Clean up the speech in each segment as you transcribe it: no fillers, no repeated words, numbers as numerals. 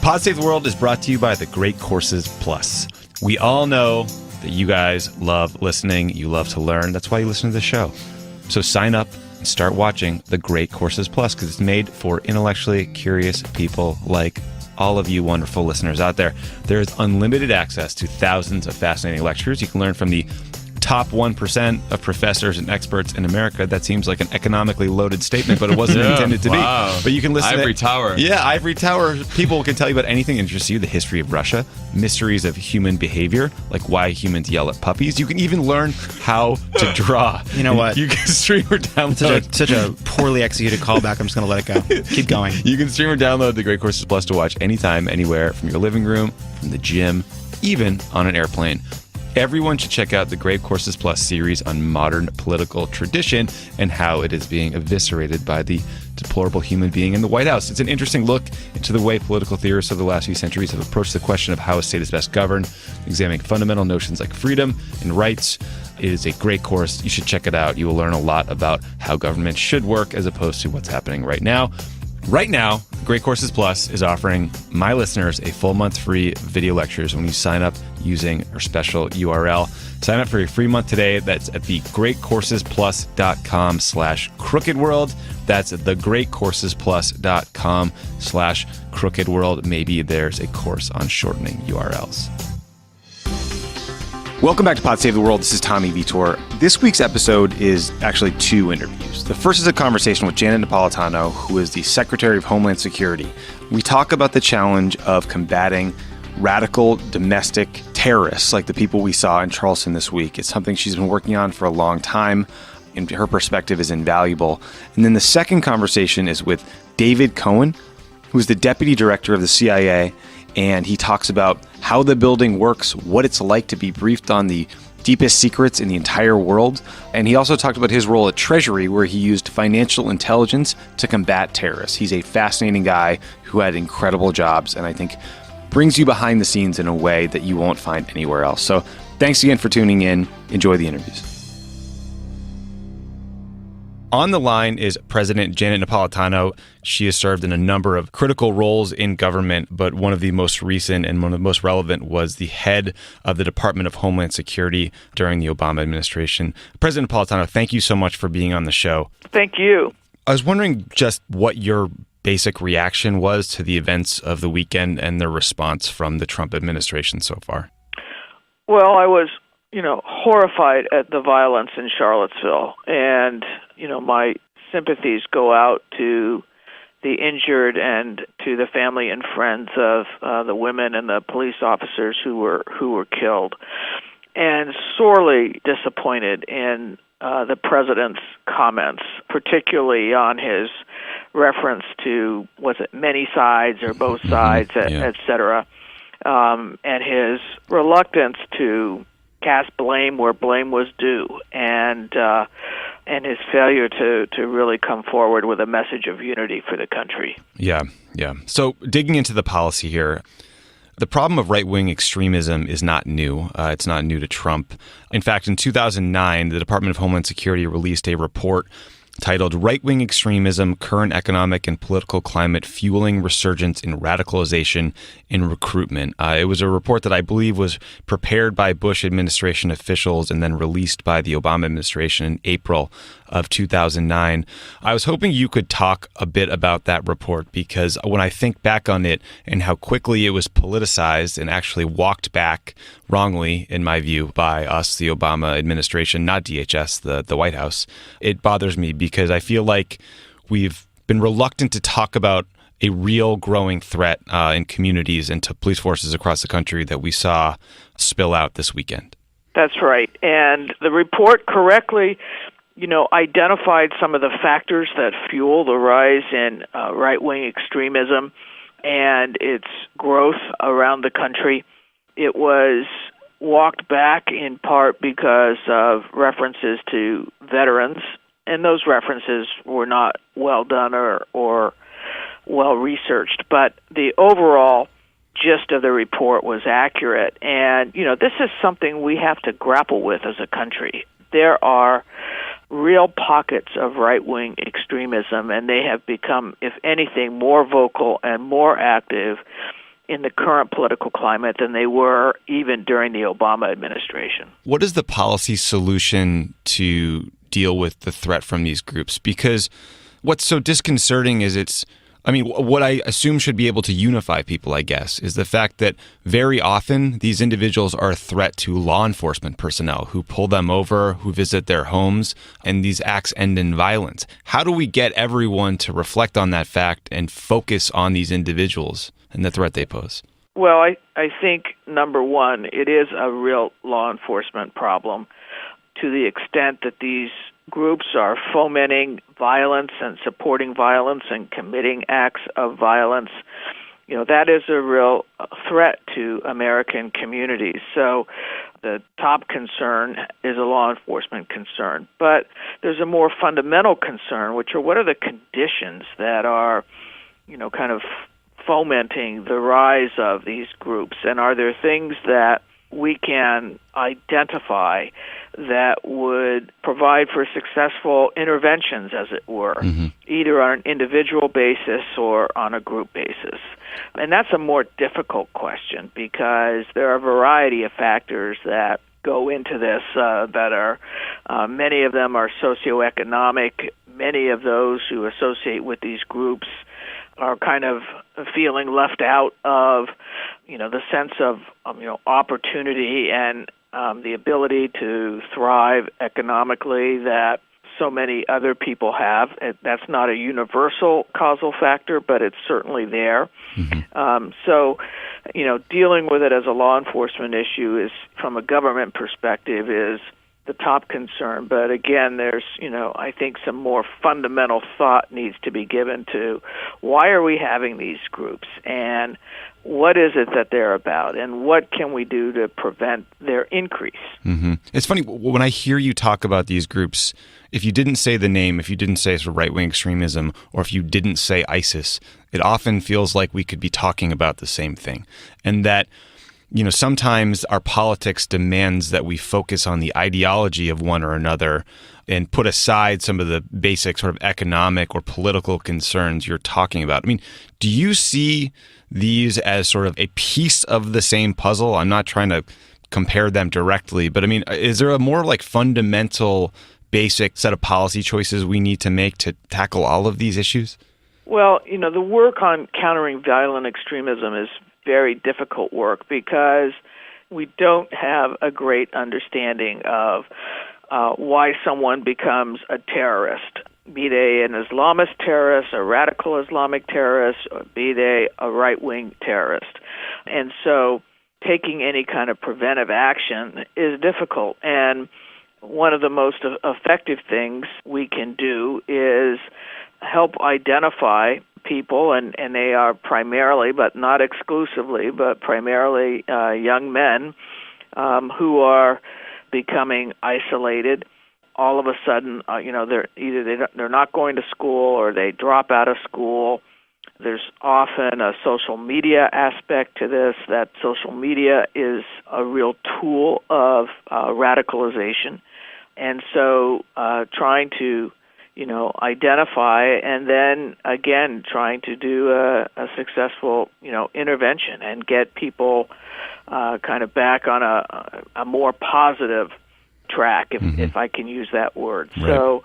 Pod Save the World is brought to you by the Great Courses Plus. We all know that you guys love listening. You love to learn. That's why you listen to the show. So sign up and start watching the Great Courses Plus because it's made for intellectually curious people like all of you wonderful listeners out there. There is unlimited access to thousands of fascinating lectures. You can learn from the top 1% of professors and experts in America. That seems like an economically loaded statement, but it wasn't intended to be. But you can listen Ivory Tower. Yeah, Ivory Tower. People can tell you about anything that interests you, the history of Russia, mysteries of human behavior, like why humans yell at puppies. You can even learn how to draw. You know what? You can stream or download. Such a poorly executed callback. I'm just going to let it go. Keep going. You can stream or download the Great Courses Plus to watch anytime, anywhere, from your living room, from the gym, even on an airplane. Everyone should check out the Great Courses Plus series on modern political tradition and how it is being eviscerated by the deplorable human being in the White House. It's an interesting look into the way political theorists of the last few centuries have approached the question of how a state is best governed, examining fundamental notions like freedom and rights. It is a great course. You should check it out. You will learn a lot about how government should work as opposed to what's happening right now. Right now, Great Courses Plus is offering my listeners a full month free video lectures when you sign up using our special URL. Sign up for a free month today. That's at thegreatcoursesplus.com/crookedworld. That's thegreatcoursesplus.com/crookedworld. Maybe there's a course on shortening URLs. Welcome back to Pod Save the World. This is Tommy Vietor. This week's episode is actually two interviews. The first is a conversation with Janet Napolitano, who is the Secretary of Homeland Security. We talk about the challenge of combating radical domestic terrorists like the people we saw in Charleston this week. It's something she's been working on for a long time, and her perspective is invaluable. And then the second conversation is with David Cohen, who's the Deputy Director of the CIA, and he talks about how the building works, what it's like to be briefed on the deepest secrets in the entire world. And he also talked about his role at Treasury, where he used financial intelligence to combat terrorists. He's a fascinating guy who had incredible jobs, and I think brings you behind the scenes in a way that you won't find anywhere else. So thanks again for tuning in. Enjoy the interviews. On the line is President Janet Napolitano. She has served in a number of critical roles in government, but one of the most recent and one of the most relevant was the head of the Department of Homeland Security during the Obama administration. President Napolitano, thank you so much for being on the show. Thank you. I was wondering just what your basic reaction was to the events of the weekend and the response from the Trump administration so far. Well, I was, horrified at the violence in Charlottesville. And, my sympathies go out to the injured and to the family and friends of the women and the police officers who were killed. And sorely disappointed in the president's comments, particularly on his reference to, was it many sides or both sides, et cetera, and his reluctance to cast blame where blame was due, and his failure to really come forward with a message of unity for the country. Yeah. So digging into the policy here, the problem of right-wing extremism is not new. It's not new to Trump. In fact, in 2009, the Department of Homeland Security released a report titled Right-Wing Extremism, Current Economic and Political Climate Fueling Resurgence in Radicalization and Recruitment. It was a report that I believe was prepared by Bush administration officials and then released by the Obama administration in April of 2009. I was hoping you could talk a bit about that report, because when I think back on it and how quickly it was politicized and actually walked back wrongly, in my view, by us, the Obama administration, not DHS, the White House, it bothers me because I feel like we've been reluctant to talk about a real growing threat in communities and to police forces across the country that we saw spill out this weekend. That's right. And the report correctly identified some of the factors that fuel the rise in right-wing extremism and its growth around the country. It was walked back in part because of references to veterans, and those references were not well done or well researched. But the overall gist of the report was accurate. And, this is something we have to grapple with as a country. There are real pockets of right-wing extremism, and they have become, if anything, more vocal and more active in the current political climate than they were even during the Obama administration. What is the policy solution to deal with the threat from these groups? Because what's so disconcerting is what I assume should be able to unify people, I guess, is the fact that very often these individuals are a threat to law enforcement personnel who pull them over, who visit their homes, and these acts end in violence. How do we get everyone to reflect on that fact and focus on these individuals and the threat they pose? Well, I think, number one, it is a real law enforcement problem to the extent that these groups are fomenting violence and supporting violence and committing acts of violence. That is a real threat to American communities. So the top concern is a law enforcement concern. But there's a more fundamental concern, which are what are the conditions that are, kind of fomenting the rise of these groups? And are there things that we can identify that would provide for successful interventions, as it were, either on an individual basis or on a group basis? And that's a more difficult question because there are a variety of factors that go into this that are, many of them are socioeconomic. Many of those who associate with these groups are kind of feeling left out of, the sense of, opportunity and the ability to thrive economically that so many other people have. That's not a universal causal factor, but it's certainly there. So, dealing with it as a law enforcement issue is, from a government perspective, is the top concern. But again, there's, I think some more fundamental thought needs to be given to why are we having these groups and what is it that they're about and what can we do to prevent their increase? It's funny, when I hear you talk about these groups, if you didn't say the name, if you didn't say sort of right-wing extremism, or if you didn't say ISIS, it often feels like we could be talking about the same thing. And that sometimes our politics demands that we focus on the ideology of one or another and put aside some of the basic sort of economic or political concerns you're talking about. I mean, do you see these as sort of a piece of the same puzzle? I'm not trying to compare them directly, but I mean, is there a more like fundamental, basic set of policy choices we need to make to tackle all of these issues? Well, the work on countering violent extremism is very difficult work because we don't have a great understanding of why someone becomes a terrorist, be they an Islamist terrorist, a radical Islamic terrorist, or be they a right-wing terrorist. And so taking any kind of preventive action is difficult. And one of the most effective things we can do is help identify people, and they are primarily, but not exclusively, but primarily young men who are becoming isolated. All of a sudden, they're not going to school or they drop out of school. There's often a social media aspect to this, that social media is a real tool of radicalization. And so trying to identify and then, again, trying to do a successful, intervention and get people kind of back on a more positive track, if I can use that word. Right. So,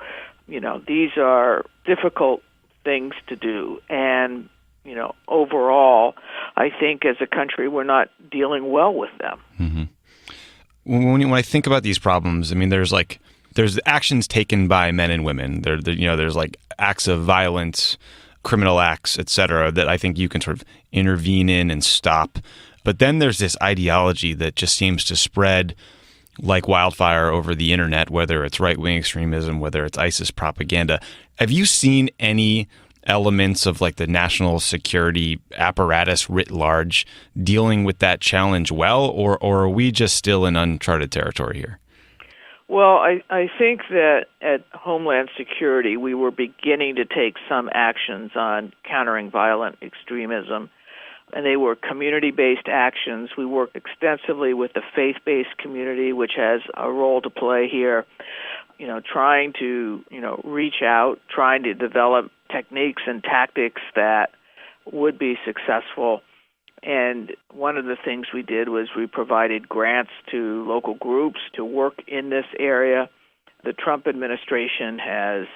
these are difficult things to do. And, overall, I think as a country, we're not dealing well with them. When I think about these problems, I mean, there's actions taken by men and women. There's like acts of violence, criminal acts, et cetera, that I think you can sort of intervene in and stop. But then there's this ideology that just seems to spread like wildfire over the internet, whether it's right-wing extremism, whether it's ISIS propaganda. Have you seen any elements of like the national security apparatus writ large dealing with that challenge well, or are we just still in uncharted territory here? Well, I think that at Homeland Security, we were beginning to take some actions on countering violent extremism, and they were community-based actions. We work extensively with the faith-based community, which has a role to play here, trying to, reach out, trying to develop techniques and tactics that would be successful. And one of the things we did was we provided grants to local groups to work in this area. The Trump administration has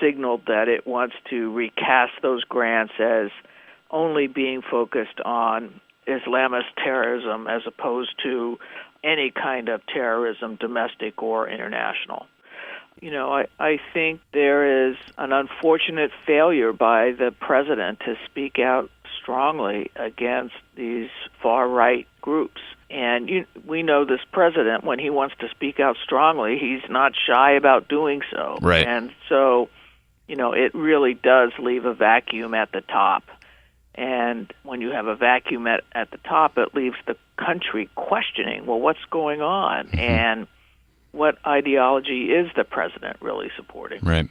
signaled that it wants to recast those grants as only being focused on Islamist terrorism as opposed to any kind of terrorism, domestic or international. I think there is an unfortunate failure by the president to speak out strongly against these far-right groups. And we know this president, when he wants to speak out strongly, he's not shy about doing so. Right. And so, it really does leave a vacuum at the top. And when you have a vacuum at the top, it leaves the country questioning, well, what's going on? Mm-hmm. And what ideology is the president really supporting? Right.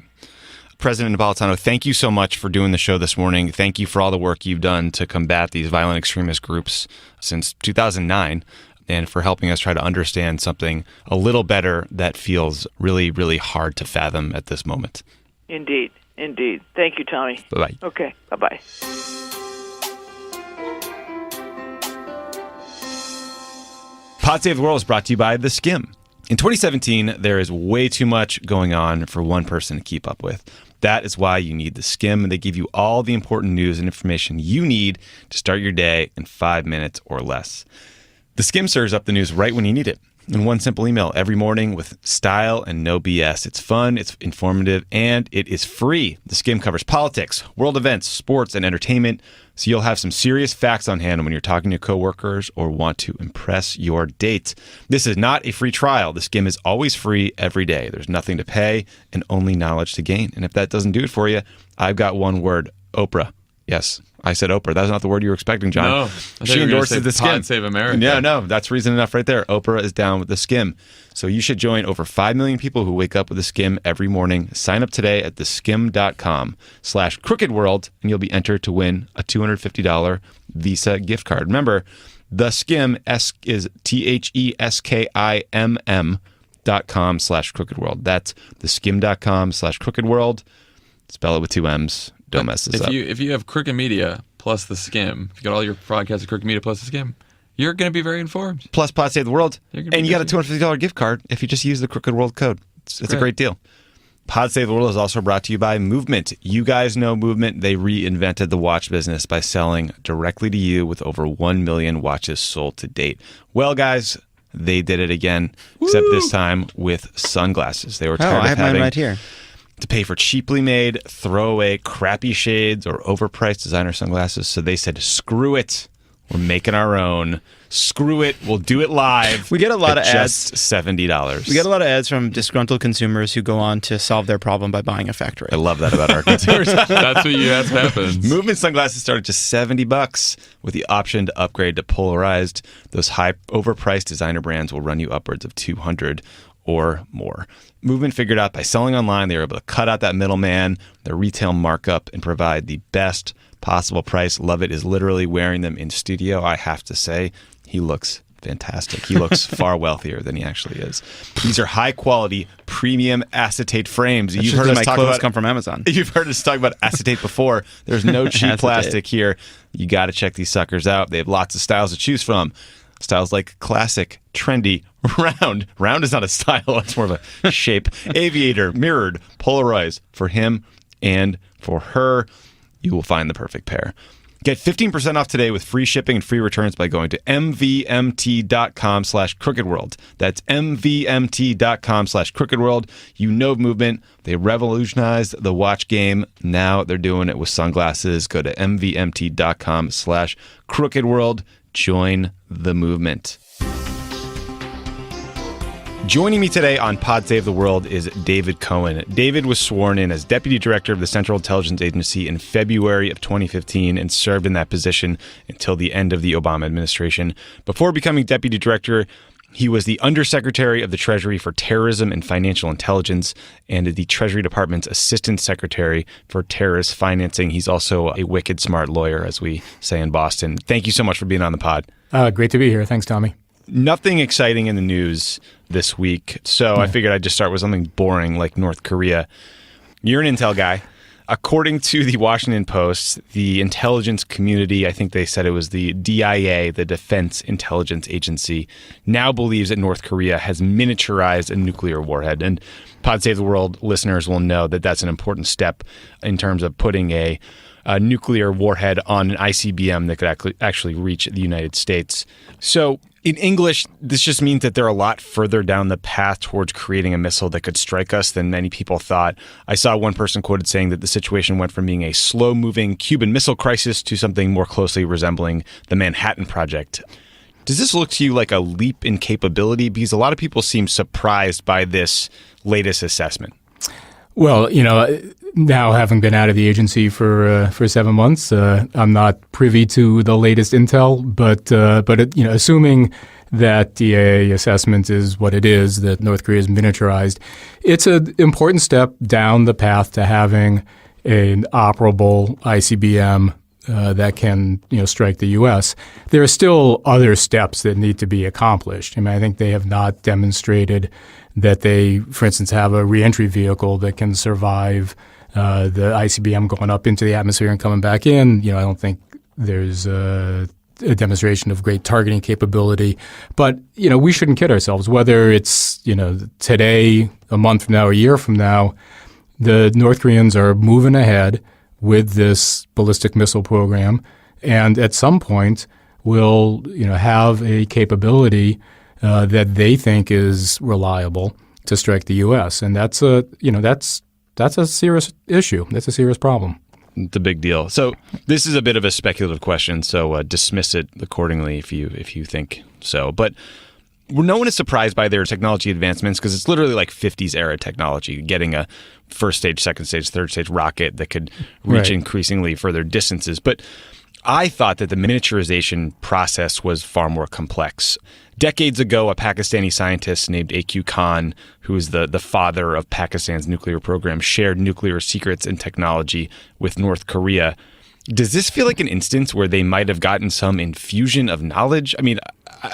President Napolitano, thank you so much for doing the show this morning. Thank you for all the work you've done to combat these violent extremist groups since 2009 and for helping us try to understand something a little better that feels really, really hard to fathom at this moment. Indeed. Thank you, Tommy. Bye-bye. Okay, bye-bye. Pod Save the World is brought to you by The Skim. In 2017, there is way too much going on for one person to keep up with. That is why you need The Skim. They give you all the important news and information you need to start your day in 5 minutes or less. The Skim serves up the news right when you need it in one simple email every morning with style and no BS. It's fun, it's informative, and it is free. The Skim covers politics, world events, sports, and entertainment, so you'll have some serious facts on hand when you're talking to coworkers or want to impress your date. This is not a free trial. The Skim is always free every day. There's nothing to pay and only knowledge to gain. And if that doesn't do it for you, I've got one word: Oprah. Yes, I said Oprah. That's not the word you were expecting, John. No, she endorses The Skim. Pod Save America. Yeah, no, that's reason enough right there. Oprah is down with The Skim. So you should join over 5 million people who wake up with The Skim every morning. Sign up today at theskim.com/crookedworld, and you'll be entered to win a $250 Visa gift card. Remember, The Skim is TheSkimm.com/crookedworld. That's theskim.com/crookedworld. Spell it with 2 M's. Don't mess this up. If you have Crooked Media plus The Skim, if you got all your podcasts at Crooked Media plus The Skim, you're going to be very informed. Plus Pod Save the World. And you got a busy. $250 gift card if you just use the Crooked World code. It's a great deal. Pod Save the World is also brought to you by Movement. You guys know Movement. They reinvented the watch business by selling directly to you with over 1 million watches sold to date. Well, guys, they did it again, except this time with sunglasses. They were tired I of have mine having right here. to pay for cheaply made, throwaway, crappy shades or overpriced designer sunglasses. So they said, screw it. We're making our own. Screw it. We'll do it live. We get a lot of just ads. $70. We get a lot of ads from disgruntled consumers who go on to solve their problem by buying a factory. I love that about our consumers. That's what happens. Movement sunglasses start at just $70 with the option to upgrade to polarized. Those high overpriced designer brands will run you upwards of $200 or more. Movement figured out by selling online, they were able to cut out that middleman, their retail markup, and provide the best possible price. Lovett is literally wearing them in studio. I have to say, he looks fantastic. He looks far wealthier than he actually is. These are high quality, premium acetate frames. That's You've just heard us my talk clothes about come from Amazon. You've heard us talk about acetate before. There's no cheap Acetate. plastic here. You got to check these suckers out. They have lots of styles to choose from. Styles like classic, trendy, round. Round is not a style. It's more of a shape. Aviator, mirrored, polarized. For him and for her, you will find the perfect pair. Get 15% off today with free shipping and free returns by going to mvmt.com/crookedworld. That's mvmt.com/crookedworld. You know Movement. They revolutionized the watch game. Now they're doing it with sunglasses. Go to mvmt.com/crookedworld. Join the movement. Joining me today on Pod Save the World is David Cohen. David was sworn in as Deputy Director of the Central Intelligence Agency in February of 2015 and served in that position until the end of the Obama administration. Before becoming Deputy Director, he was the Undersecretary of the Treasury for Terrorism and Financial Intelligence and the Treasury Department's Assistant Secretary for Terrorist Financing. He's also a wicked smart lawyer, as we say in Boston. Thank you so much for being on the pod. Great to be here. Thanks, Tommy. Nothing exciting in the news this week, so I figured I'd just start with something boring like North Korea. You're an intel guy. according to the Washington Post, the intelligence community, I think they said it was the DIA, the Defense Intelligence Agency, now believes that North Korea has miniaturized a nuclear warhead. And Pod Save the World listeners will know that that's an important step in terms of putting a nuclear warhead on an ICBM that could actually reach the United States. So in English, this just means that they're a lot further down the path towards creating a missile that could strike us than many people thought. I saw one person quoted saying that the situation went from being a slow-moving Cuban Missile Crisis to something more closely resembling the Manhattan Project. Does this look to you like a leap in capability? Because a lot of people seem surprised by this latest assessment. Well, now having been out of the agency for 7 months, I'm not privy to the latest intel. But assuming that the assessment is what it is, that North Korea is miniaturized, it's an important step down the path to having an operable ICBM that can strike the U.S. There are still other steps that need to be accomplished. I think they have not demonstrated that they, for instance, have a reentry vehicle that can survive the ICBM going up into the atmosphere and coming back in. I don't think there's a demonstration of great targeting capability. But, we shouldn't kid ourselves. Whether it's, today, a month from now, a year from now, the North Koreans are moving ahead with this ballistic missile program, and at some point will have a capability that they think is reliable to strike the U.S. And that's a serious issue. That's a serious problem. It's a big deal. So this is a bit of a speculative question, so dismiss it accordingly if you think so. But no one is surprised by their technology advancements because it's literally like 50s era technology, getting a first stage, second stage, third stage rocket that could reach increasingly further distances. But I thought that the miniaturization process was far more complex. Decades ago, a Pakistani scientist named A.Q. Khan, who is the father of Pakistan's nuclear program, shared nuclear secrets and technology with North Korea. Does this feel like an instance where they might have gotten some infusion of knowledge?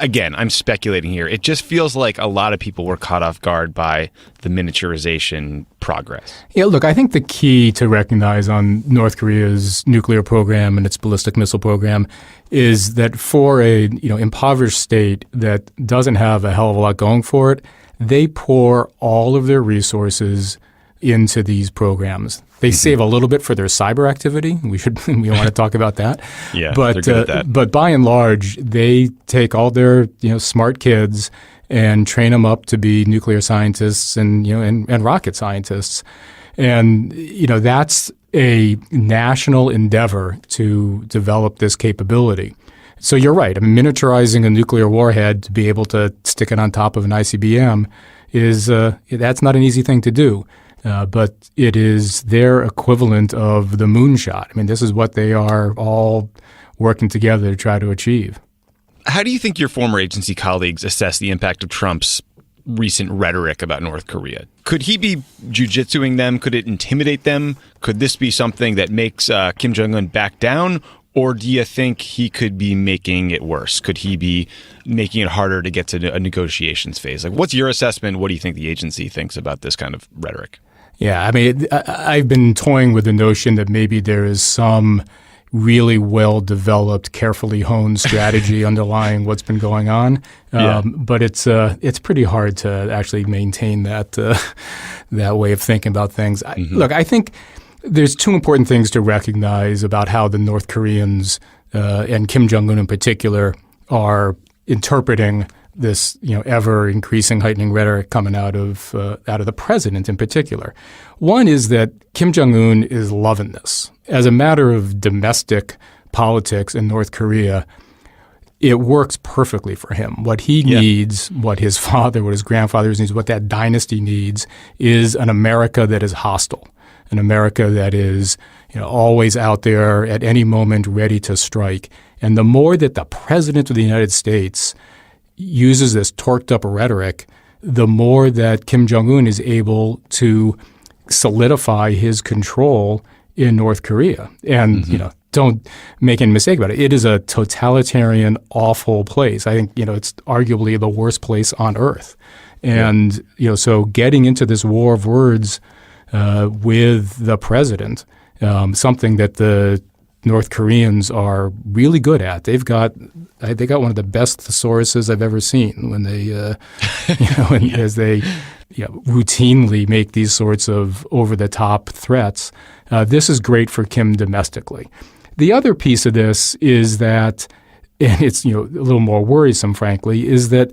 Again, I'm speculating here. It just feels like a lot of people were caught off guard by the miniaturization progress. Yeah, look, I think the key to recognize on North Korea's nuclear program and its ballistic missile program is that for a impoverished state that doesn't have a hell of a lot going for it, they pour all of their resources into these programs. They save a little bit for their cyber activity. We want to talk about that. Yeah, they're good at that. But by and large, they take all their smart kids and train them up to be nuclear scientists and rocket scientists. And that's a national endeavor to develop this capability. So you're right. Miniaturizing a nuclear warhead to be able to stick it on top of an ICBM that's not an easy thing to do. But it is their equivalent of the moonshot. This is what they are all working together to try to achieve. How do you think your former agency colleagues assess the impact of Trump's recent rhetoric about North Korea? Could he be jujitsuing them? Could it intimidate them? Could this be something that makes Kim Jong-un back down? Or do you think he could be making it worse? Could he be making it harder to get to a negotiations phase? What's your assessment? What do you think the agency thinks about this kind of rhetoric? Yeah, I've been toying with the notion that maybe there is some really well-developed, carefully honed strategy underlying what's been going on. But it's pretty hard to actually maintain that way of thinking about things. Look, I think there's two important things to recognize about how the North Koreans and Kim Jong-un in particular are interpreting this, ever increasing, heightening rhetoric coming out of the president in particular. One is that Kim Jong-un is loving this. As a matter of domestic politics in North Korea, it works perfectly for him. What he needs, what his father, what his grandfather needs, what that dynasty needs is an America that is hostile, an America that is always out there at any moment ready to strike. And the more that the president of the United States uses this torqued up rhetoric, the more that Kim Jong-un is able to solidify his control in North Korea. And, don't make any mistake about it. It is a totalitarian, awful place. I think, it's arguably the worst place on earth. And, so getting into this war of words with the president something that the North Koreans are really good at. They got one of the best thesauruses I've ever seen when they, as they routinely make these sorts of over-the-top threats. This is great for Kim domestically. The other piece of this is that, and it's a little more worrisome, frankly, is that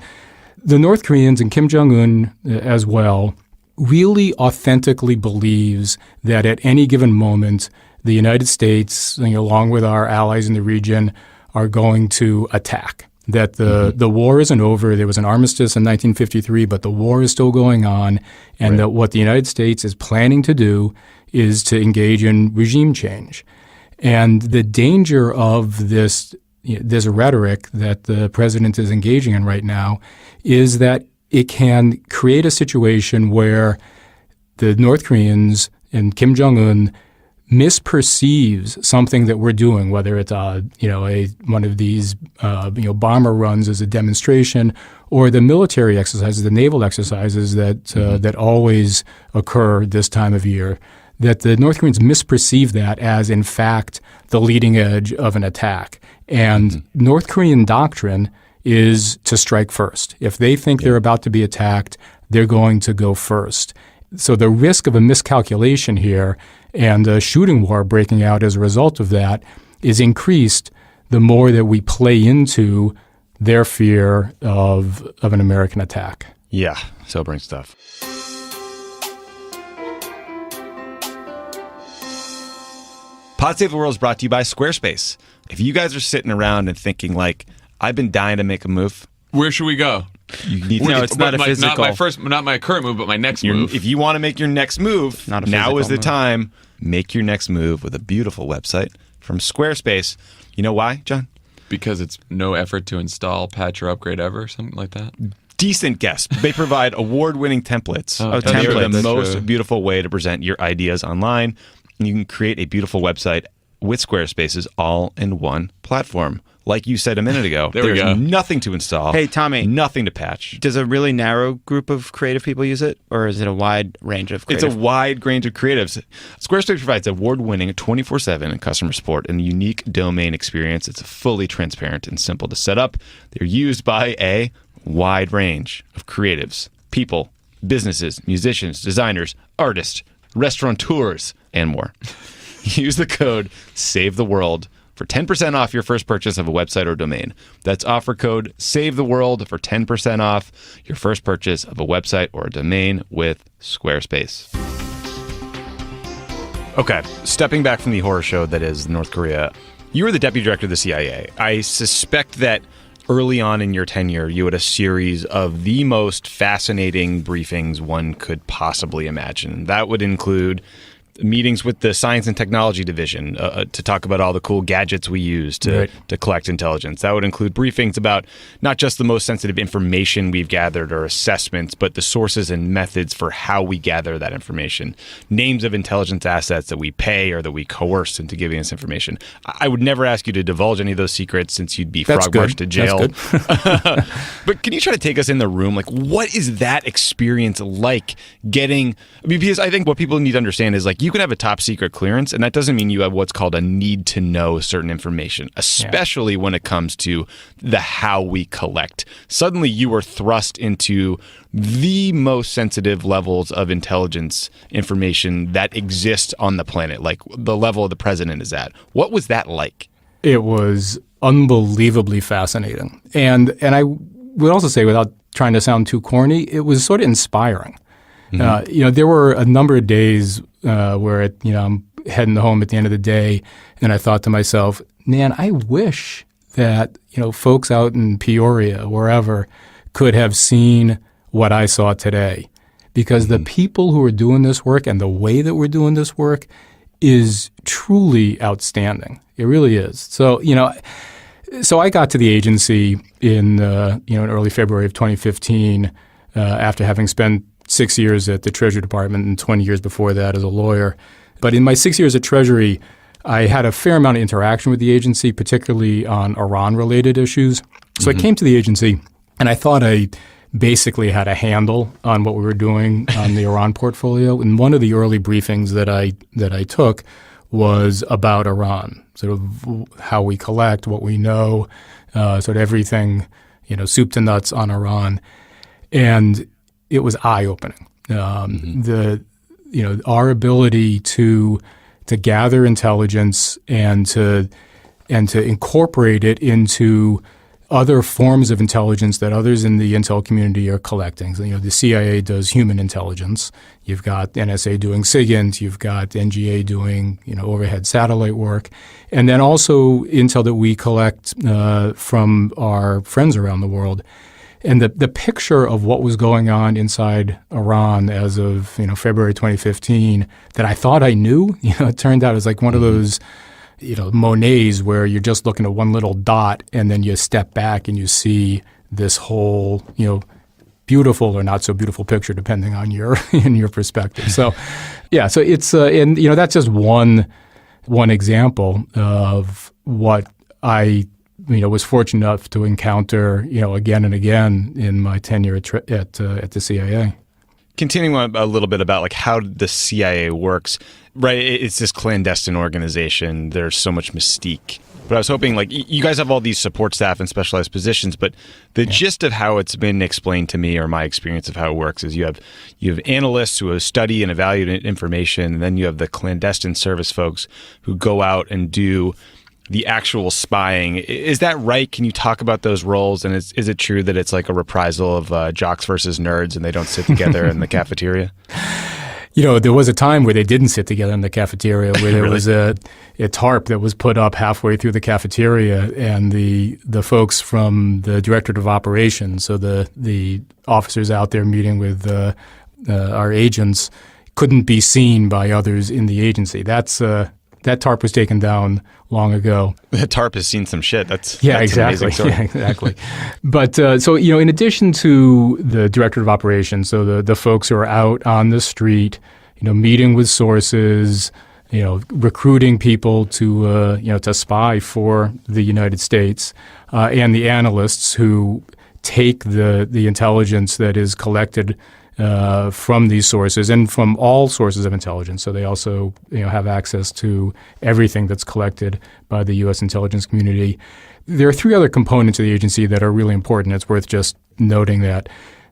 the North Koreans and Kim Jong-un as well really authentically believes that at any given moment, the United States, along with our allies in the region, are going to attack. That the war isn't over. There was an armistice in 1953, but the war is still going on, and that what the United States is planning to do is to engage in regime change. And the danger of this rhetoric that the president is engaging in right now is that it can create a situation where the North Koreans and Kim Jong-un misperceives something that we're doing, whether it's one of these bomber runs as a demonstration, or the military exercises, the naval exercises that always occur this time of year. That the North Koreans misperceive that as, in fact, the leading edge of an attack. And North Korean doctrine is to strike first. If they think they're about to be attacked, they're going to go first. So the risk of a miscalculation here and a shooting war breaking out as a result of that is increased the more that we play into their fear of an American attack. Yeah, sobering stuff. Pod Save the World is brought to you by Squarespace. If you guys are sitting around and thinking like, I've been dying to make a move, Where should we go? you need to. No, it's not a physical. Not my current move, but my next move. If you want to make your next move, Not a now is physical the move. time. Make your next move with a beautiful website from Squarespace. You know why, John? Because it's no effort to install, patch, or upgrade ever, something like that. Decent guess. They provide award-winning templates. Oh, They are templates. the That's most true. beautiful way to present your ideas online. You can create a beautiful website with Squarespace's all-in-one platform. Like you said a minute ago, There we there's go. nothing to install. Hey, Tommy. Nothing to patch. Does a really narrow group of creative people use it, or is it a wide range of creative? It's a wide range of creatives. Squarespace provides award-winning 24/7 customer support and a unique domain experience. It's fully transparent and simple to set up. They're used by a wide range of creatives, people, businesses, musicians, designers, artists, restaurateurs, and more. Use the code SAVETHEWORLD for 10% off your first purchase of a website or domain. That's offer code SAVETHEWORLD for 10% off your first purchase of a website or a domain with Squarespace. Okay, stepping back from the horror show that is North Korea, you were the deputy director of the CIA. I suspect that early on in your tenure, you had a series of the most fascinating briefings one could possibly imagine. That would include meetings with the Science and Technology Division to talk about all the cool gadgets we use to collect intelligence. That would include briefings about not just the most sensitive information we've gathered or assessments, but the sources and methods for how we gather that information. Names of intelligence assets that we pay or that we coerce into giving us information. I would never ask you to divulge any of those secrets since you'd be frog-marched to jail. But can you try to take us in the room? Like, what is that experience like getting... because I think what people need to understand is, like, you can have a top secret clearance, and that doesn't mean you have what's called a need to know certain information, especially when it comes to the how we collect. Suddenly you are thrust into the most sensitive levels of intelligence information that exist on the planet, like the level the president is at. What was that like? It was unbelievably fascinating. And I would also say, without trying to sound too corny, it was sort of inspiring. There were a number of days where I'm heading home at the end of the day, and I thought to myself, man, I wish that folks out in Peoria, wherever, could have seen what I saw today, because the people who are doing this work and the way that we're doing this work is truly outstanding. It really is. So so I got to the agency in early February of 2015 after having spent 6 years at the Treasury Department and 20 years before that as a lawyer. But in my 6 years at Treasury, I had a fair amount of interaction with the agency, particularly on Iran-related issues. So I came to the agency, and I thought I basically had a handle on what we were doing on the Iran portfolio. And one of the early briefings that I took was about Iran, sort of how we collect, what we know, sort of everything, soup to nuts on Iran. And it was eye-opening. Our ability to gather intelligence and to incorporate it into other forms of intelligence that others in the intel community are collecting. So, the CIA does human intelligence. You've got NSA doing SIGINT. You've got NGA doing, overhead satellite work. And then also intel that we collect from our friends around the world. And the picture of what was going on inside Iran as of, February 2015 that I thought I knew, it turned out it was like one of those Monets where you're just looking at one little dot and then you step back and you see this whole, beautiful or not so beautiful picture depending on your perspective. So, yeah, so it's and that's just one example of what I was fortunate enough to encounter again and again in my tenure at the CIA. Continuing on a little bit about like how the CIA works, right? It's this clandestine organization. There's so much mystique. But I was hoping, like, you guys have all these support staff and specialized positions, but the gist of how it's been explained to me, or my experience of how it works, is you have analysts who study and evaluate information, and then you have the clandestine service folks who go out and do the actual spying. Is that right? Can you talk about those roles? And is it true that it's like a reprisal of jocks versus nerds and they don't sit together in the cafeteria? There was a time where they didn't sit together in the cafeteria, where there was a tarp that was put up halfway through the cafeteria, and the folks from the Directorate of Operations, so the officers out there meeting with our agents, couldn't be seen by others in the agency. That tarp was taken down long ago. The tarp has seen some shit. That's exactly. Yeah, exactly. But in addition to the Director of Operations, so the folks who are out on the street, meeting with sources, recruiting people to spy for the United States, and the analysts who take the intelligence that is collected from these sources and from all sources of intelligence. So they also have access to everything that's collected by the U.S. intelligence community. There are three other components of the agency that are really important. It's worth just noting that.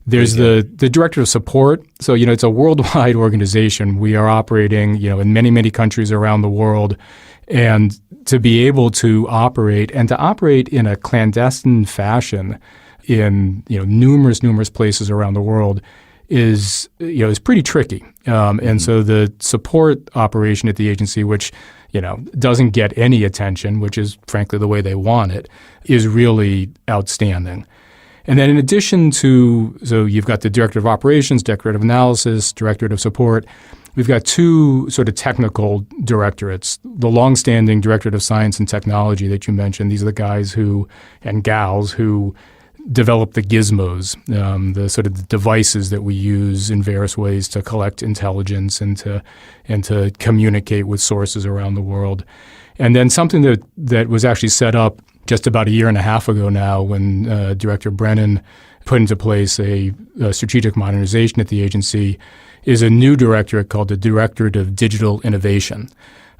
There's the Director of Support. So, it's a worldwide organization. We are operating, in many, many countries around the world. And to be able to operate in a clandestine fashion in, numerous places around the world is pretty tricky. And so the support operation at the agency, which, doesn't get any attention, which is frankly the way they want it, is really outstanding. And then in addition to, so you've got the Director of Operations, Director of Analysis, Director of Support, we've got two sort of technical directorates. The longstanding Directorate of Science and Technology that you mentioned, these are the guys and gals who develop the gizmos, the sort of the devices that we use in various ways to collect intelligence and to communicate with sources around the world. And then something that was actually set up just about a year and a half ago now, when Director Brennan put into place a strategic modernization at the agency, is a new directorate called the Directorate of Digital Innovation.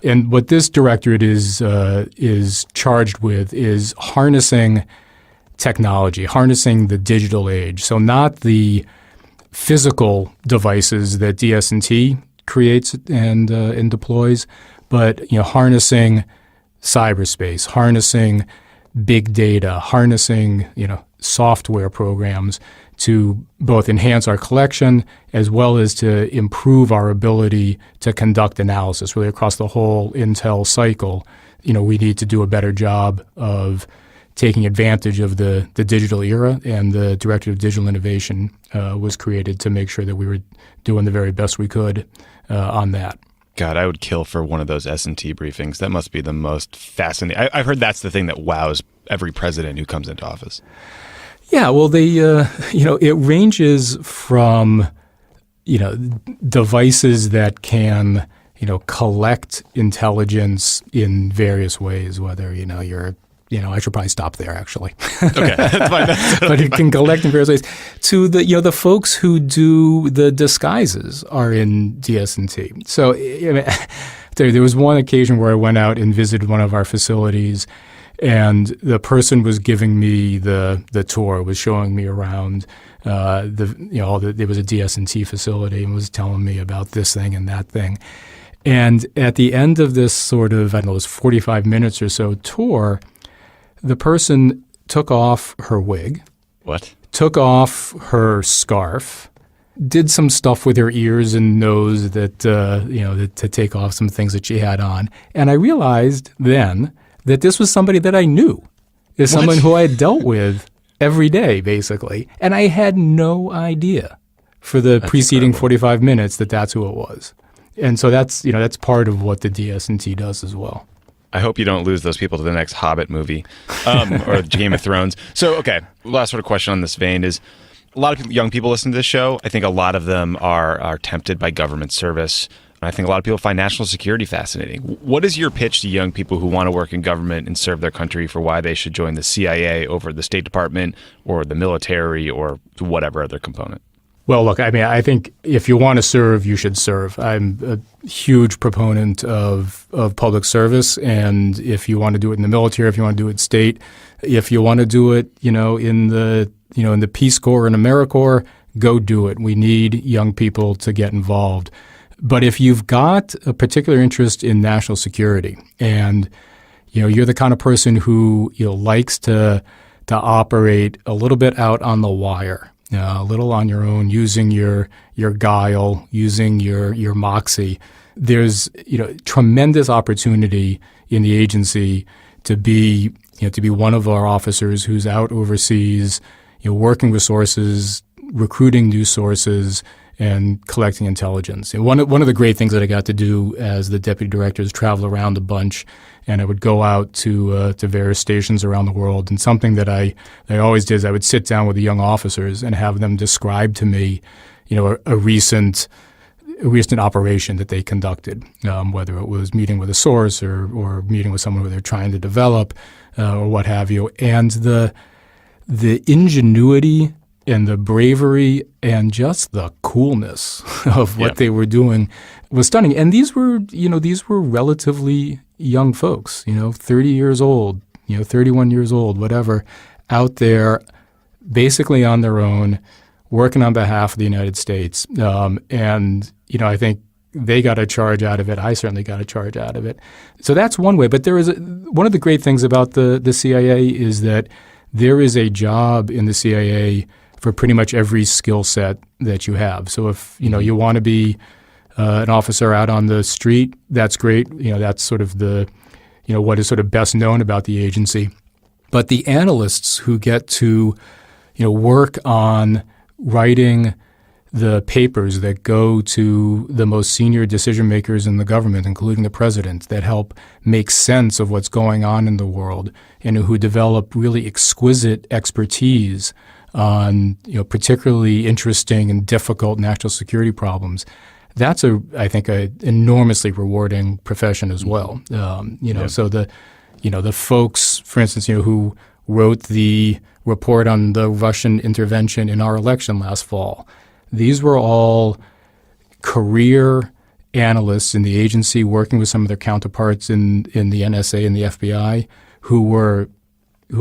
And what this directorate is charged with is harnessing technology, harnessing the digital age. So not the physical devices that DS&T creates and deploys, but harnessing cyberspace, harnessing big data, harnessing software programs to both enhance our collection as well as to improve our ability to conduct analysis really across the whole intel cycle. We need to do a better job of taking advantage of the digital era, and the Director of Digital Innovation was created to make sure that we were doing the very best we could on that. God, I would kill for one of those S&T briefings. That must be the most fascinating. I've heard that's the thing that wows every president who comes into office. Yeah, well, it ranges from, devices that can, collect intelligence in various ways, whether, I should probably stop there, actually. Okay, that's fine. But it can collect in various ways. To the folks who do the disguises are in DS&T. So There was one occasion where I went out and visited one of our facilities, and the person was giving me the tour, was showing me around there was a DS&T facility and was telling me about this thing and that thing. And at the end of this sort of, I don't know, it was 45 minutes or so tour, the person took off her wig. What? Took off her scarf, did some stuff with her ears and nose to take off some things that she had on. And I realized then that this was somebody that I knew, is someone who I had dealt with every day, basically. And I had no idea for the preceding incredible. 45 minutes that that's who it was. And so that's part of what the DS&T does as well. I hope you don't lose those people to the next Hobbit movie or Game of Thrones. So, okay, last sort of question on this vein is, a lot of young people listen to this show. I think a lot of them are tempted by government service. And I think a lot of people find national security fascinating. What is your pitch to young people who want to work in government and serve their country for why they should join the CIA over the State Department or the military or whatever other component? Well, look, I mean, I think if you want to serve, you should serve. I'm a huge proponent of public service, and if you want to do it in the military, if you want to do it state, if you want to do it, in the Peace Corps and AmeriCorps, go do it. We need young people to get involved. But if you've got a particular interest in national security, and you're the kind of person who likes to operate a little bit out on the wire. A little on your own, using your guile, using your moxie. There's tremendous opportunity in the agency to be one of our officers who's out overseas, working with sources, recruiting new sources, and collecting intelligence. And one of the great things that I got to do as the deputy director is travel around a bunch, and I would go out to various stations around the world. And something that I always did is I would sit down with the young officers and have them describe to me, a recent operation that they conducted, whether it was meeting with a source or meeting with someone who they're trying to develop, or what have you. And the ingenuity and the bravery and just the coolness of what they were doing was stunning. And these were relatively young folks, 30 years old, 31 years old, whatever, out there basically on their own, working on behalf of the United States. And I think they got a charge out of it. I certainly got a charge out of it. So that's one way. But there is one of the great things about the CIA is that there is a job in the CIA for pretty much every skill set that you have. So if you want to be an officer out on the street, that's great. That's sort of the what is sort of best known about the agency. But the analysts who get to work on writing the papers that go to the most senior decision makers in the government, including the president, that help make sense of what's going on in the world, and who develop really exquisite expertise on particularly interesting and difficult national security problems. That's I think an enormously rewarding profession as well. So the folks, for instance, who wrote the report on the Russian intervention in our election last fall, these were all career analysts in the agency working with some of their counterparts in the NSA and the FBI who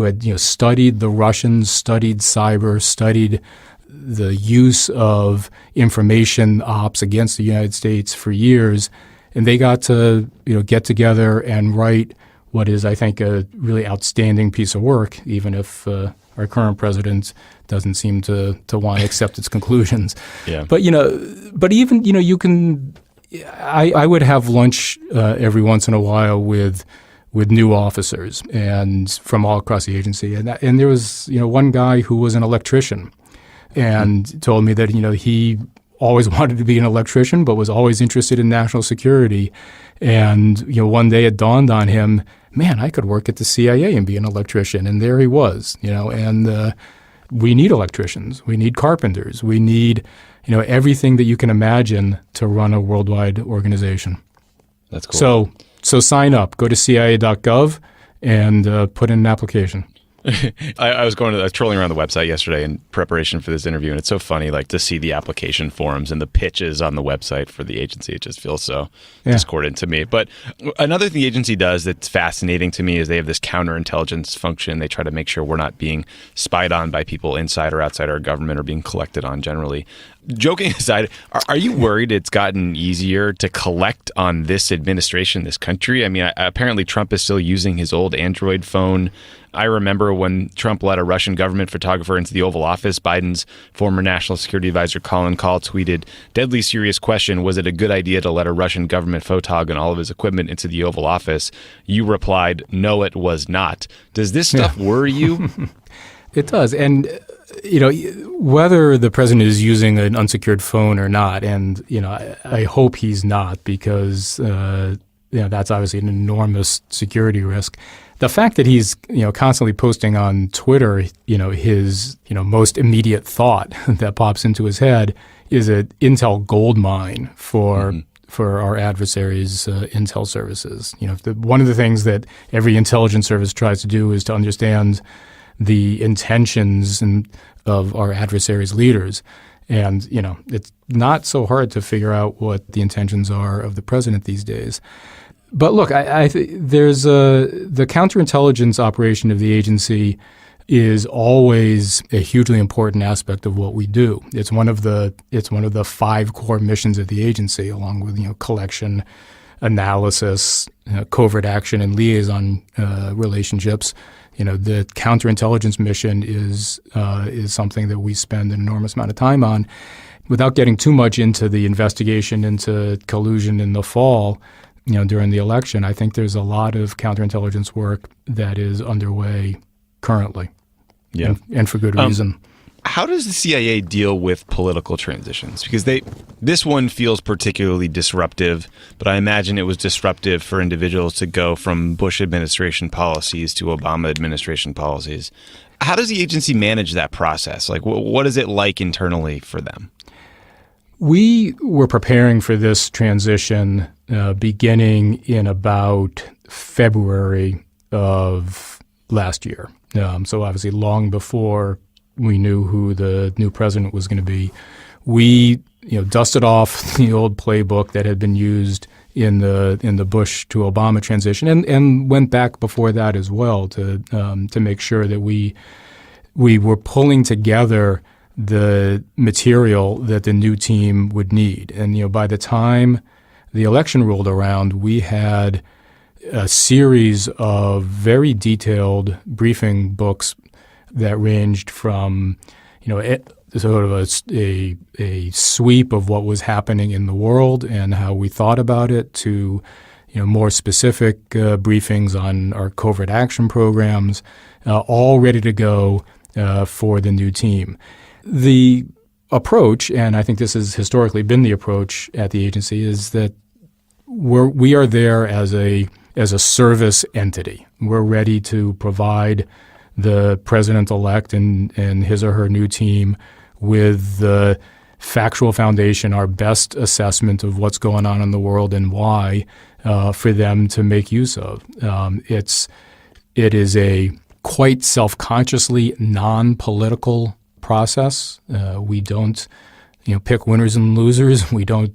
had studied the Russians, studied cyber, studied the use of information ops against the United States for years, and they got to get together and write what is, I think, a really outstanding piece of work, even if our current president doesn't seem to want to accept its conclusions. Yeah. But even you can. I would have lunch every once in a while with new officers and from all across the agency, and there was one guy who was an electrician, and told me that he always wanted to be an electrician, but was always interested in national security, and one day it dawned on him, man, I could work at the CIA and be an electrician, and there he was, and we need electricians, we need carpenters, we need everything that you can imagine to run a worldwide organization. That's cool. So sign up. Go to CIA.gov and put in an application. I was trolling around the website yesterday in preparation for this interview, and it's so funny, like, to see the application forms and the pitches on the website for the agency. It just feels so discordant to me. But another thing the agency does that's fascinating to me is they have this counterintelligence function. They try to make sure we're not being spied on by people inside or outside our government or being collected on generally. Joking aside, are you worried it's gotten easier to collect on this administration, this country? I mean, apparently Trump is still using his old Android phone. I remember when Trump let a Russian government photographer into the Oval Office, Biden's former national security advisor Colin Kahl tweeted, "Deadly serious question, was it a good idea to let a Russian government photog and all of his equipment into the Oval Office?" You replied, "No, it was not." Does this stuff worry you? It does. And, whether the president is using an unsecured phone or not, and, I hope he's not, because, that's obviously an enormous security risk. The fact that he's, constantly posting on Twitter, his, most immediate thought that pops into his head is an intel gold mine for our adversaries' intel services. One of the things that every intelligence service tries to do is to understand the intentions of our adversaries' leaders. And, it's not so hard to figure out what the intentions are of the president these days. But look, there's the counterintelligence operation of the agency is always a hugely important aspect of what we do. It's one of the 5 core missions of the agency, along with collection, analysis, covert action, and liaison relationships. The counterintelligence mission is something that we spend an enormous amount of time on. Without getting too much into the investigation into collusion in the fall, during the election, I think there's a lot of counterintelligence work that is underway currently, and for good reason. How does the CIA deal with political transitions? Because this one feels particularly disruptive, but I imagine it was disruptive for individuals to go from Bush administration policies to Obama administration policies. How does the agency manage that process? Like, what is it like internally for them? We were preparing for this transition beginning in about February of last year. So obviously long before we knew who the new president was going to be. We dusted off the old playbook that had been used in the Bush to Obama transition, and went back before that as well to make sure that we were pulling together the material that the new team would need. And by the time the election rolled around, we had a series of very detailed briefing books that ranged from sort of a sweep of what was happening in the world and how we thought about it, to more specific briefings on our covert action programs, all ready to go for the new team. The approach, and I think this has historically been the approach at the agency, is that we are there as a service entity. We're ready to provide the president-elect and his or her new team with the factual foundation, our best assessment of what's going on in the world and why, for them to make use of. It is a quite self-consciously non-political process. We don't, pick winners and losers. We don't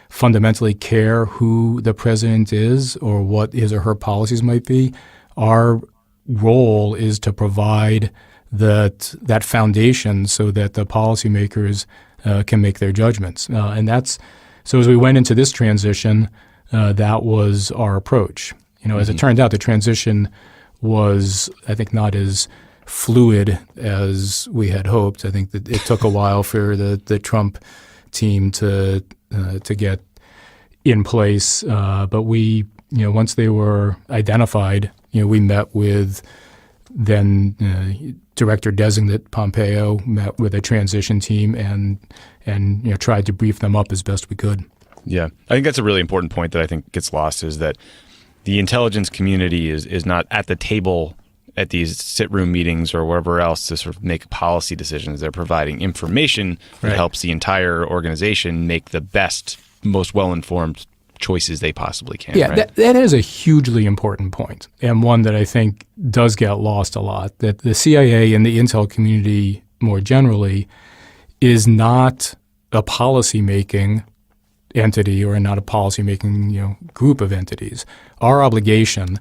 fundamentally care who the president is or what his or her policies might be. Our role is to provide that foundation so that the policymakers can make their judgments. So as we went into this transition, that was our approach. As it turned out, the transition was, I think, not as fluid as we had hoped. I think that it took a while for the Trump team to get in place. But we, once they were identified, we met with then Director Designate Pompeo, met with a transition team and tried to brief them up as best we could. Yeah, I think that's a really important point that I think gets lost, is that the intelligence community is not at the table at these sit-room meetings or wherever else to sort of make policy decisions. They're providing information that helps the entire organization make the best, most well-informed choices they possibly can. Yeah, right? that is a hugely important point, and one that I think does get lost a lot, that the CIA and the intel community more generally is not a policy-making entity or not a policy-making group of entities. Our obligation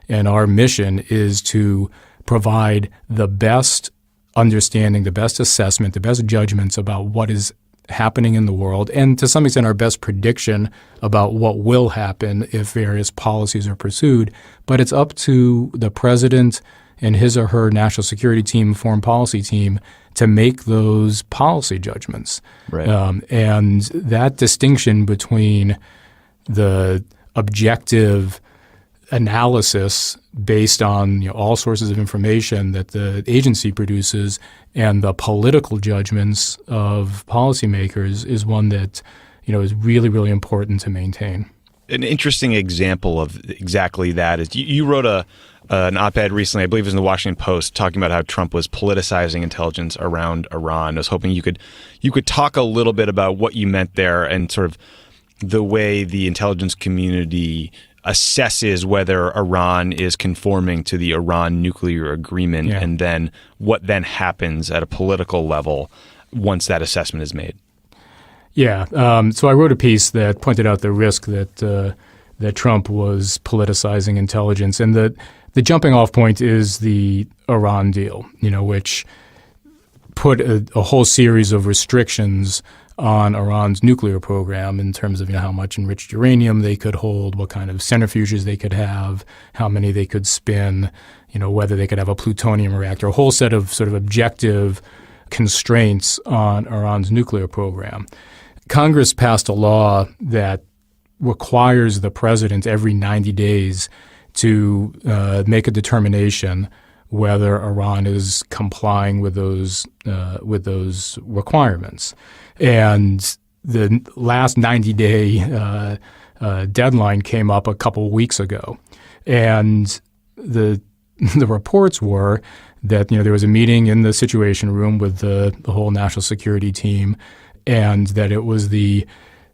and our mission is to provide the best understanding, the best assessment, the best judgments about what is happening in the world, and to some extent our best prediction about what will happen if various policies are pursued. But it's up to the president and his or her national security team, foreign policy team, to make those policy judgments. Right. And that distinction between the objective analysis based on all sources of information that the agency produces and the political judgments of policymakers is one that is really, really important to maintain. An interesting example of exactly that is you wrote an op-ed recently, I believe it was in the Washington Post, talking about how Trump was politicizing intelligence around Iran. I was hoping you could talk a little bit about what you meant there and sort of the way the intelligence community assesses whether Iran is conforming to the Iran nuclear agreement, and then what then happens at a political level once that assessment is made. Yeah. So I wrote a piece that pointed out the risk that Trump was politicizing intelligence, and the jumping off point is the Iran deal, which put a whole series of restrictions on Iran's nuclear program in terms of how much enriched uranium they could hold, what kind of centrifuges they could have, how many they could spin, whether they could have a plutonium reactor, a whole set of sort of objective constraints on Iran's nuclear program. Congress passed a law that requires the president every 90 days to make a determination whether Iran is complying with those requirements. And the last 90-day deadline came up a couple weeks ago, and the reports were that there was a meeting in the Situation Room with the whole national security team, and that it was the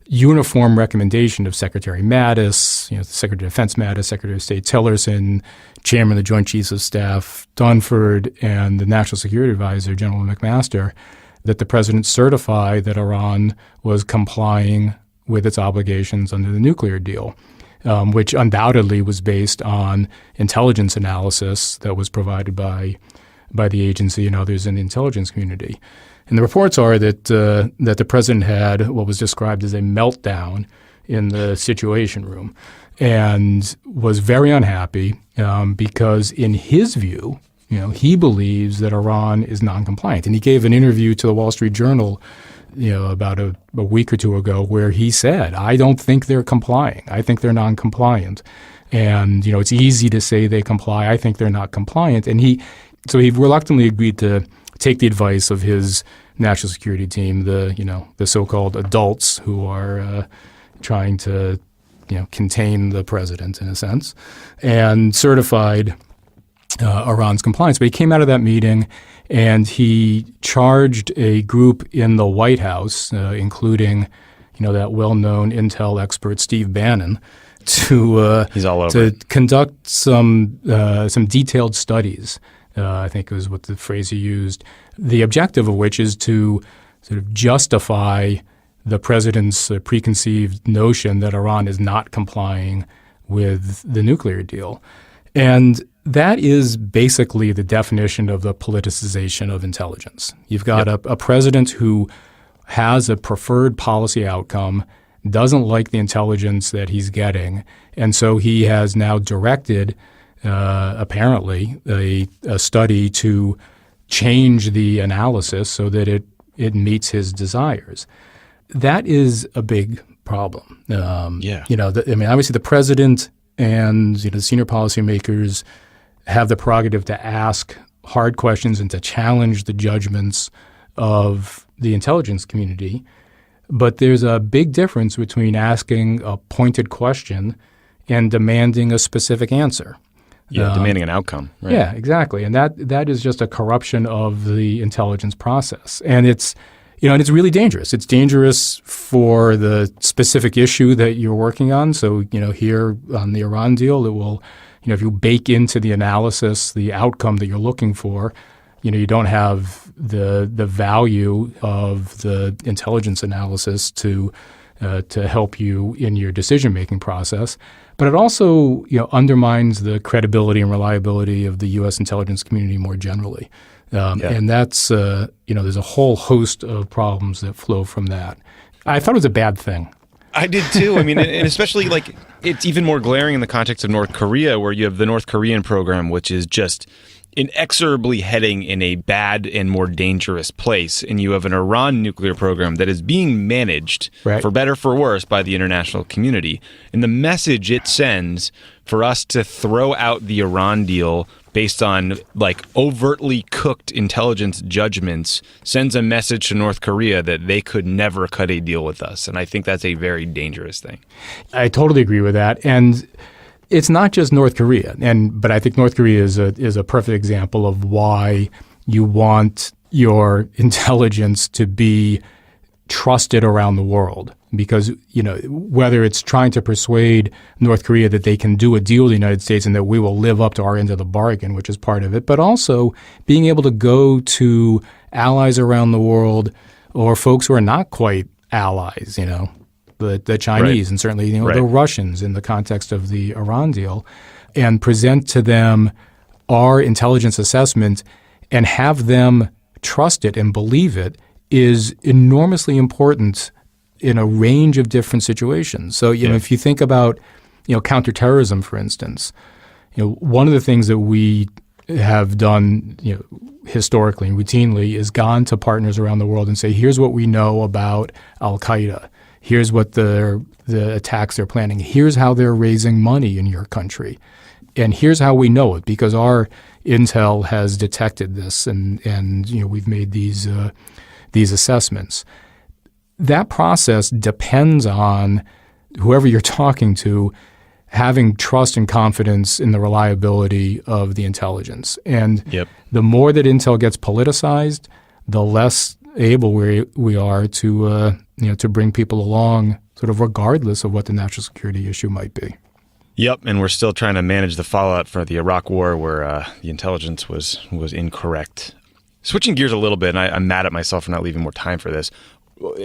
uniform recommendation of Secretary Mattis, Secretary of Defense Mattis, Secretary of State Tillerson, Chairman of the Joint Chiefs of Staff Dunford, and the National Security Advisor, General McMaster, that the president certify that Iran was complying with its obligations under the nuclear deal, which undoubtedly was based on intelligence analysis that was provided by the agency and others in the intelligence community. And the reports are that the president had what was described as a meltdown in the Situation Room and was very unhappy because in his view, he believes that Iran is noncompliant. And he gave an interview to the Wall Street Journal about a week or two ago where he said, I don't think they're complying. I think they're noncompliant. And, it's easy to say they comply. I think they're not compliant. And so he reluctantly agreed to take the advice of his national security team, the so-called adults who are trying to contain the president in a sense, and certified Iran's compliance. But he came out of that meeting and he charged a group in the White House, including that well-known intel expert Steve Bannon, to conduct some detailed studies. I think it was what the phrase he used, the objective of which is to sort of justify the president's preconceived notion that Iran is not complying with the nuclear deal. And that is basically the definition of the politicization of intelligence. You've got a president who has a preferred policy outcome, doesn't like the intelligence that he's getting, and so he has now directed apparently a study to change the analysis so that it meets his desires. That is a big problem. Obviously the president and the senior policymakers have the prerogative to ask hard questions and to challenge the judgments of the intelligence community. But there's a big difference between asking a pointed question and demanding a specific answer. Yeah, demanding an outcome. Right? Yeah, exactly. And that is just a corruption of the intelligence process. And it's And it's really dangerous. It's dangerous for the specific issue that you're working on. So, here on the Iran deal, it will, if you bake into the analysis the outcome that you're looking for, you don't have the value of the intelligence analysis to help you in your decision-making process. But it also, undermines the credibility and reliability of the U.S. intelligence community more generally. And that's, there's a whole host of problems that flow from that. I thought it was a bad thing. I did too. I mean, and especially it's even more glaring in the context of North Korea, where you have the North Korean program, which is just inexorably heading in a bad and more dangerous place. And you have an Iran nuclear program that is being managed, for better for worse, by the international community. And the message it sends for us to throw out the Iran deal based on overtly cooked intelligence judgments sends a message to North Korea that they could never cut a deal with us. And I think that's a very dangerous thing. I totally agree with that. And it's not just North Korea, but I think North Korea is a perfect example of why you want your intelligence to be trusted around the world. Because, whether it's trying to persuade North Korea that they can do a deal with the United States and that we will live up to our end of the bargain, which is part of it, but also being able to go to allies around the world or folks who are not quite allies, the Chinese and certainly the Russians in the context of the Iran deal, and present to them our intelligence assessment and have them trust it and believe it is enormously important in a range of different situations. So, if you think about, counterterrorism, for instance, one of the things that we have done, historically and routinely is gone to partners around the world and say, here's what we know about Al-Qaeda. Here's what the attacks they're planning. Here's how they're raising money in your country. And here's how we know it, because our intel has detected this and we've made these assessments. That process depends on whoever you're talking to having trust and confidence in the reliability of the intelligence. And the more that intel gets politicized, the less able we are to bring people along sort of regardless of what the national security issue might be. Yep, and we're still trying to manage the fallout for the Iraq War where the intelligence was incorrect. Switching gears a little bit, and I'm mad at myself for not leaving more time for this.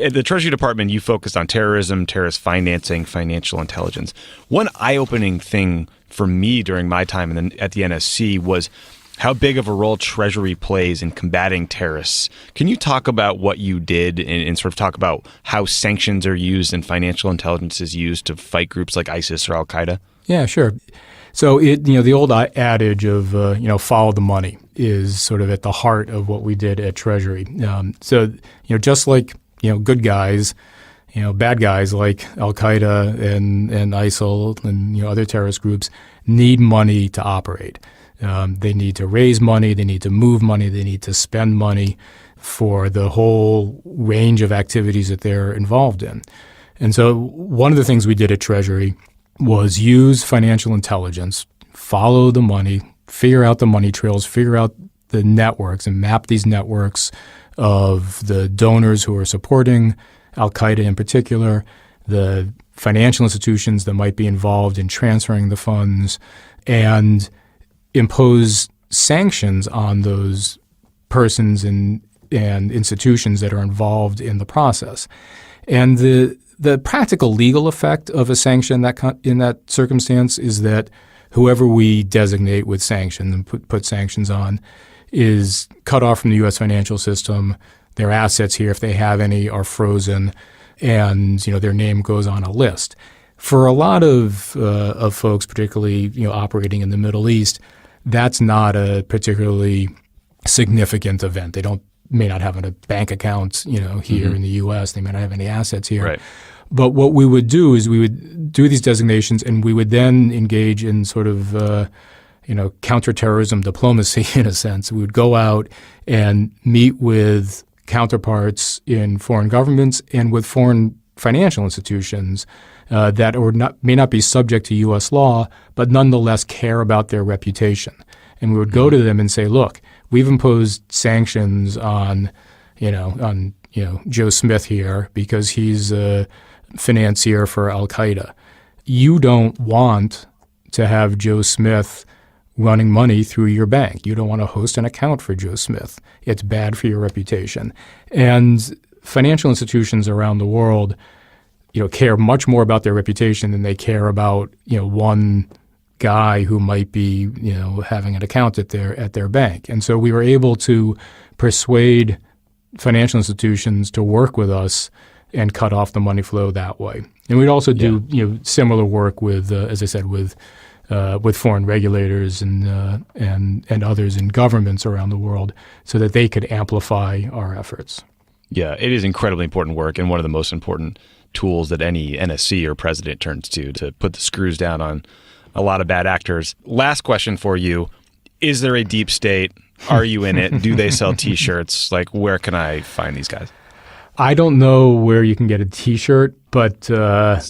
At the Treasury Department, you focused on terrorism, terrorist financing, financial intelligence. One eye-opening thing for me during my time at the NSC was how big of a role Treasury plays in combating terrorists. Can you talk about what you did and sort of talk about how sanctions are used and financial intelligence is used to fight groups like ISIS or Al-Qaeda? Yeah, sure. So the old adage of follow the money is sort of at the heart of what we did at Treasury. Just like good guys, bad guys like Al-Qaeda and ISIL and other terrorist groups need money to operate. They need to raise money, they need to move money, they need to spend money for the whole range of activities that they're involved in. And so one of the things we did at Treasury was use financial intelligence, follow the money, figure out the money trails, figure out the networks and map these networks of the donors who are supporting Al-Qaeda in particular, the financial institutions that might be involved in transferring the funds, and impose sanctions on those persons and institutions that are involved in the process. And the practical legal effect of a sanction in that circumstance is that whoever we designate with sanctions and put sanctions on is cut off from the U.S. financial system. Their assets here, if they have any, are frozen, and their name goes on a list. For a lot of folks, particularly operating in the Middle East, that's not a particularly significant event. They may not have a bank account, here in the U.S. They may not have any assets here. Right. But what we would do is we would do these designations, and we would then engage in sort of counterterrorism diplomacy in a sense. We would go out and meet with counterparts in foreign governments and with foreign financial institutions that may not be subject to U.S. law, but nonetheless care about their reputation. And we would go to them and say, look, we've imposed sanctions on on Joe Smith here because he's a financier for Al Qaeda. You don't want to have Joe Smith running money through your bank. You don't want to host an account for Joe Smith. It's bad for your reputation. And financial institutions around the world, care much more about their reputation than they care about, one guy who might be, having an account at their bank. And so we were able to persuade financial institutions to work with us and cut off the money flow that way. And we'd also do, similar work with, as I said, with foreign regulators and others in governments around the world so that they could amplify our efforts. Yeah, it is incredibly important work and one of the most important tools that any NSC or president turns to put the screws down on a lot of bad actors. Last question for you. Is there a deep state? Are you in it? Do they sell T-shirts? Like, where can I find these guys? I don't know where you can get a T-shirt, but I'll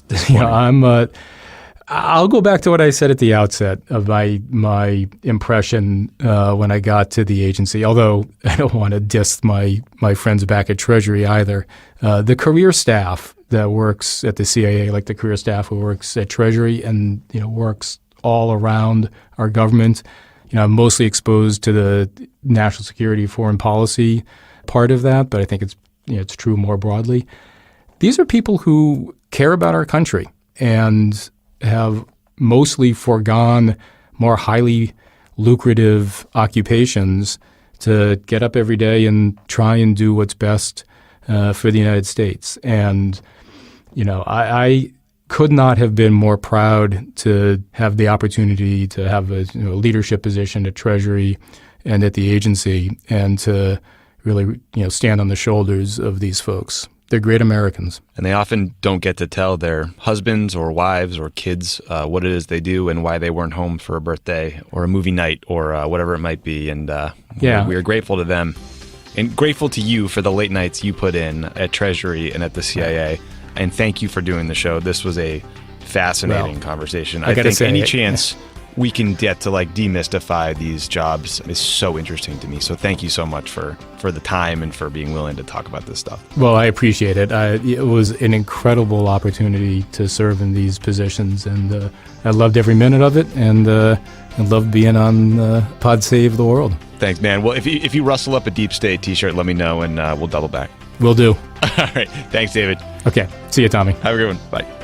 go back to what I said at the outset of my impression when I got to the agency, although I don't want to diss my friends back at Treasury either. The career staff that works at the CIA, like the career staff who works at Treasury and works all around our government, I'm mostly exposed to the national security, foreign policy part of that, but I think it's true more broadly. These are people who care about our country and have mostly foregone more highly lucrative occupations to get up every day and try and do what's best for the United States. And, I could not have been more proud to have the opportunity to have a leadership position at Treasury and at the agency and to really, stand on the shoulders of these folks. They're great Americans. And they often don't get to tell their husbands or wives or kids what it is they do and why they weren't home for a birthday or a movie night or whatever it might be. And we are grateful to them and grateful to you for the late nights you put in at Treasury and at the CIA. And thank you for doing the show. This was a fascinating conversation. I think any chance we can get to demystify these jobs is so interesting to me. So thank you so much for the time and for being willing to talk about this stuff. Well, I appreciate it. It was an incredible opportunity to serve in these positions, and I loved every minute of it, and I loved being on Pod Save the World. Thanks, man. Well, if you rustle up a Deep State T-shirt, let me know, and we'll double back. Will do. All right. Thanks, David. Okay. See you, Tommy. Have a good one. Bye.